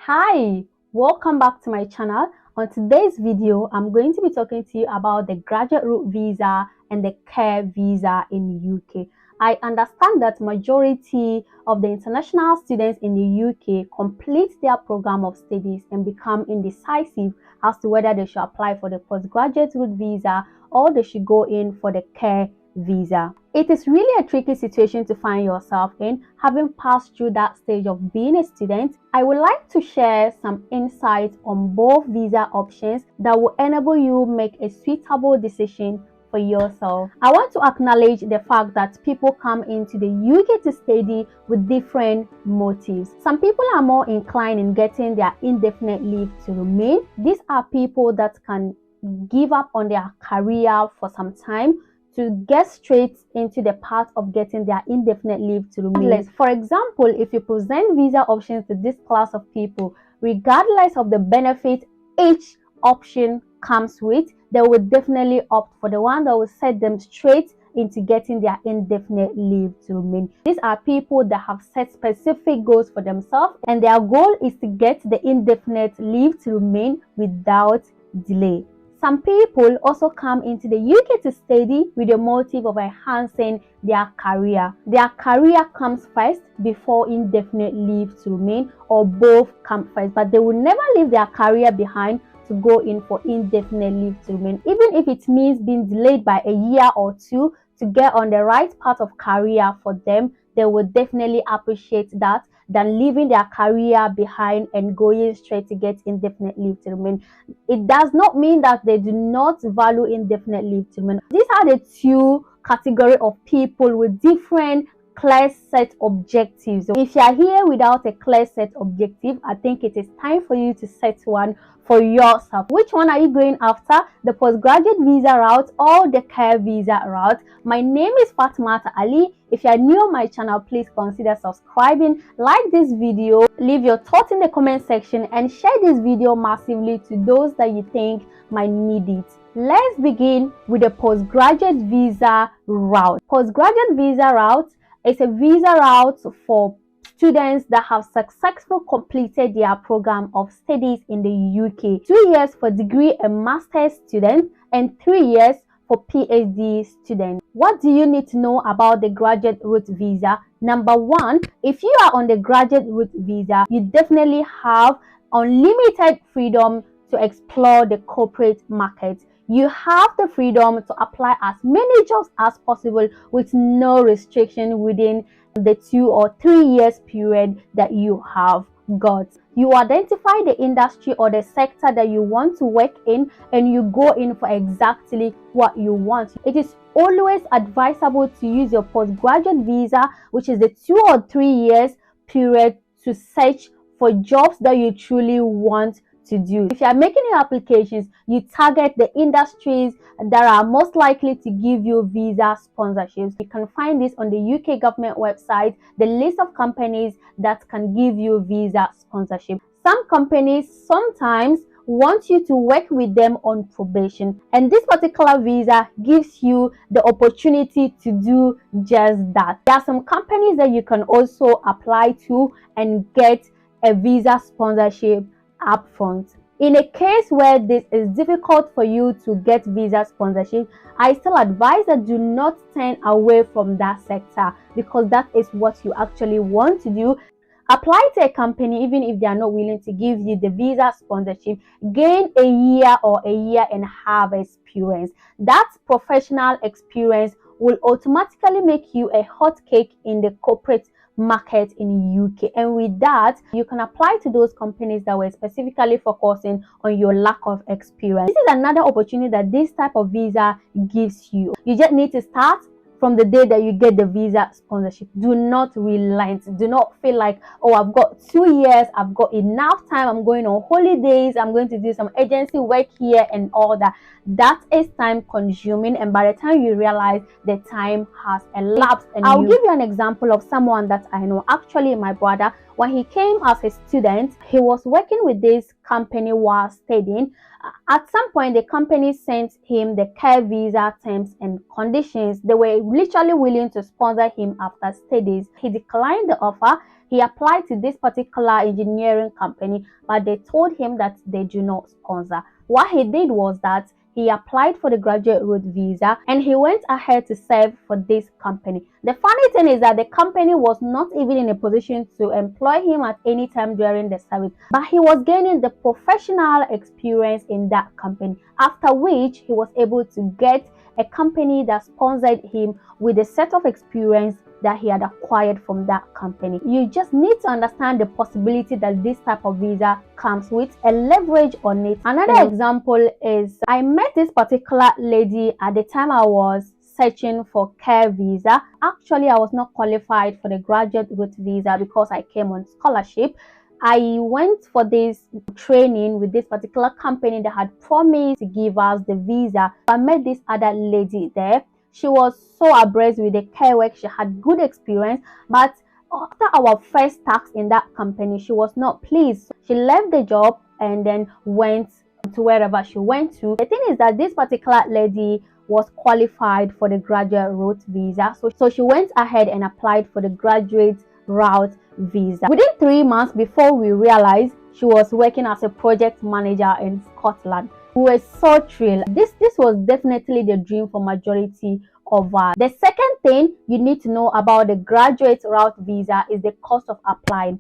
Hi, welcome back to my channel. On today's video, I'm going to be talking to you about the graduate route visa and the care visa in the UK. I understand that majority of the international students in the UK complete their program of studies and become indecisive as to whether they should apply for the postgraduate route visa or they should go in for the care visa. It is really a tricky situation to find yourself in, having passed through that stage of being a student. I would like to share some insights on both visa options that will enable you make a suitable decision for yourself. I want to acknowledge the fact that people come into the UK to study with different motives. Some people are more inclined in getting their indefinite leave to remain. These are people that can give up on their career for some time to get straight into the path of getting their indefinite leave to remain. For example, if you present visa options to this class of people, regardless of the benefit each option comes with, they will definitely opt for the one that will set them straight into getting their indefinite leave to remain. These are people that have set specific goals for themselves, and their goal is to get the indefinite leave to remain without delay. Some people also come into the UK to study with the motive of enhancing their career. Their career comes first before indefinite leave to remain, or both come first, but they will never leave their career behind to go in for indefinite leave to remain, even if it means being delayed by a year or two to get on the right path of career for them. They will definitely appreciate that than leaving their career behind and going straight to get indefinite leave to remain. It does not mean that they do not value indefinite leave to remain. These are the two categories of people with different clear set objectives. If you are here without a clear set objective, I think it is time for you to set one for yourself. Which one are you going after? The postgraduate visa route or the care visa route? My name is Fatmata Ali. If you are new on my channel, please consider subscribing, like this video, leave your thoughts in the comment section, and share this video massively to those that you think might need it. Let's begin with the postgraduate visa route. Postgraduate visa route is a visa route for students that have successfully completed their program of studies in the UK. 2 years for degree and master's students and 3 years for PhD students. What do you need to know about the graduate route visa? Number one, if you are on the graduate route visa, you definitely have unlimited freedom to explore the corporate market. You have the freedom to apply as many jobs as possible with no restriction within the 2 or 3 years period that you have got. You identify the industry or the sector that you want to work in, and you go in for exactly what you want. It is always advisable to use your postgraduate visa, which is the 2 or 3 years period, to search for jobs that you truly want to do. If you are making your applications, you target the industries that are most likely to give you visa sponsorships. You can find this on the UK government website, the list of companies that can give you visa sponsorship. Some companies sometimes want you to work with them on probation, and this particular visa gives you the opportunity to do just that. There are some companies that you can also apply to and get a visa sponsorship upfront. In a case where this is difficult for you to get visa sponsorship, I still advise that do not turn away from that sector, because that is what you actually want to do. Apply to a company even if they are not willing to give you the visa sponsorship. Gain a year or a year and a half experience. That professional experience will automatically make you a hot cake in the corporate market in the UK, and with that you can apply to those companies that were specifically focusing on your lack of experience. This is another opportunity that this type of visa gives you. You just need to start from the day that you get the visa sponsorship. Do not relent. Do not feel like, oh, I've got 2 years, I've got enough time, I'm going on holidays, I'm going to do some agency work here and all that. That is time consuming, and by the time you realize, the time has elapsed. And I'll give you an example of someone that I know. Actually, my brother, when he came as a student, he was working with this company while studying. At some point, the company sent him the care visa terms and conditions. They were literally willing to sponsor him after studies. He declined the offer, He applied to this particular engineering company, but they told him that they do not sponsor. What he did was that he applied for the graduate route visa and he went ahead to serve for this company. The funny thing is that the company was not even in a position to employ him at any time during the service, but he was gaining the professional experience in that company, after which he was able to get a company that sponsored him with a set of experience that he had acquired from that company. You just need to understand the possibility that this type of visa comes with a leverage on it. Another example is I met this particular lady at the time I was searching for care visa. Actually, I was not qualified for the graduate route visa because I came on scholarship. I went for this training with this particular company that had promised to give us the visa. I met this other lady there. She was so abreast with the care work. She had good experience, but after our first task in that company, she was not pleased. She left the job and then went to wherever she went to. The thing is that this particular lady was qualified for the graduate route visa, so she went ahead and applied for the graduate route visa. Within 3 months, before we realized, she was working as a project manager in Scotland. We were so thrilled. This was definitely the dream for majority of us. The second thing you need to know about the graduate route visa is the cost of applying.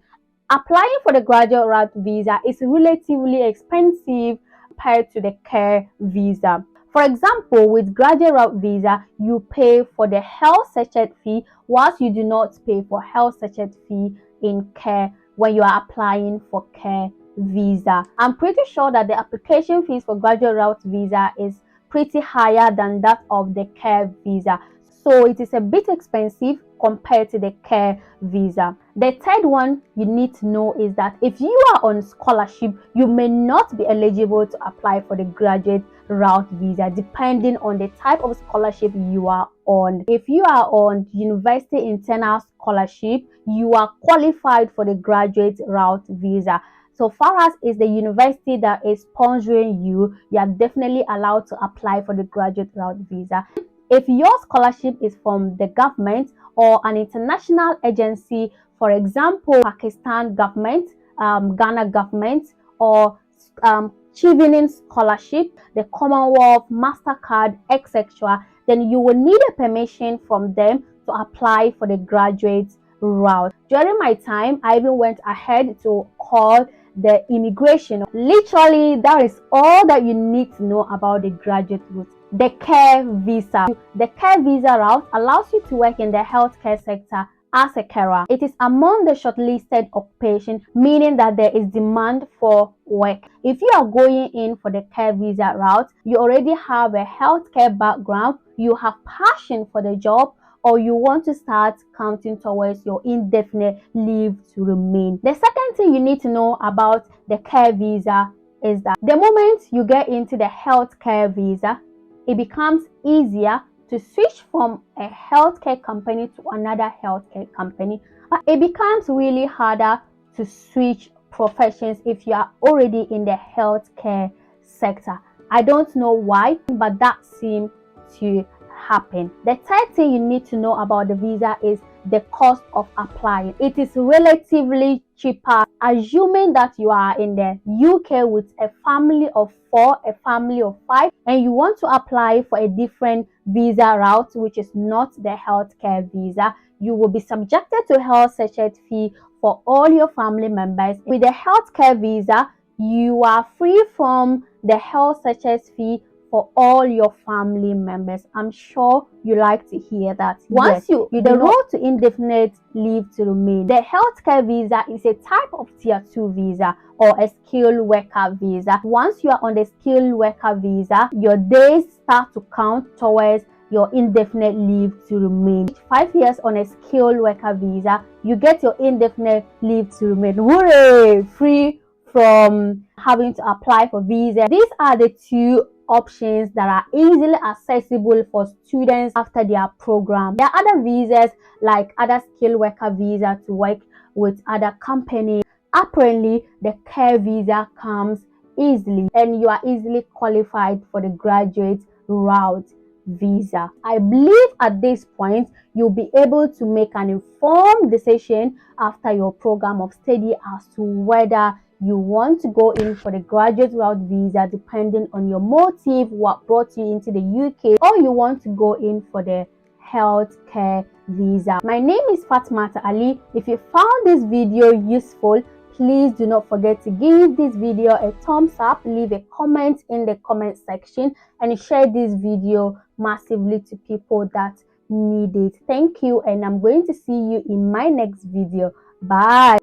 Applying for the graduate route visa is relatively expensive compared to the care visa. For example, with graduate route visa, you pay for the health certificate fee, whilst you do not pay for health certificate fee in care when you are applying for care visa. I'm pretty sure that the application fees for graduate route visa is pretty higher than that of the care visa, so it is a bit expensive compared to the care visa. The third one you need to know is that if you are on scholarship, you may not be eligible to apply for the graduate route visa depending on the type of scholarship you are on. If you are on university internal scholarship, you are qualified for the graduate route visa. So far as is the university that is sponsoring you, you are definitely allowed to apply for the graduate route visa. If your scholarship is from the government or an international agency, for example, Pakistan government, Ghana government, or Chevening scholarship, the Commonwealth, MasterCard, etc., then you will need a permission from them to apply for the graduate route. During my time, I even went ahead to call the immigration. Literally, that is all that you need to know about the graduate route. The care visa. The care visa route allows you to work in the healthcare sector as a carer. It is among the shortlisted occupation, meaning that there is demand for work. If you are going in for the care visa route, you already have a healthcare background, you have passion for the job, or you want to start counting towards your indefinite leave to remain. The second thing you need to know about the care visa is that the moment you get into the healthcare visa, it becomes easier to switch from a healthcare company to another healthcare company. But it becomes really harder to switch professions if you are already in the healthcare sector. I don't know why, but that seems to happen. The third thing you need to know about the visa is the cost of applying. It is relatively cheaper, assuming that you are in the UK with a family of 4, a family of 5, and you want to apply for a different visa route, which is not the healthcare visa. You will be subjected to health certificate fee for all your family members. With the healthcare visa, you are free from the health certificate fee for all your family members. I'm sure you like to hear that. Once you the road to indefinite leave to remain. The healthcare visa is a type of tier 2 visa or a skilled worker visa. Once you are on the skilled worker visa, your days start to count towards your indefinite leave to remain. 5 years on a skilled worker visa, you get your indefinite leave to remain. Hooray! Free from having to apply for visa. These are the two options that are easily accessible for students after their program. There are other visas like other skilled worker visa to work with other companies. Apparently, the care visa comes easily and you are easily qualified for the graduate route visa. I believe at this point you'll be able to make an informed decision after your program of study as to whether you want to go in for the graduate route visa depending on your motive, what brought you into the UK, or you want to go in for the healthcare visa. My name is Fatmata Ali. If you found this video useful, please do not forget to give this video a thumbs up, leave a comment in the comment section, and share this video massively to people that need it. Thank you, and I'm going to see you in my next video. Bye.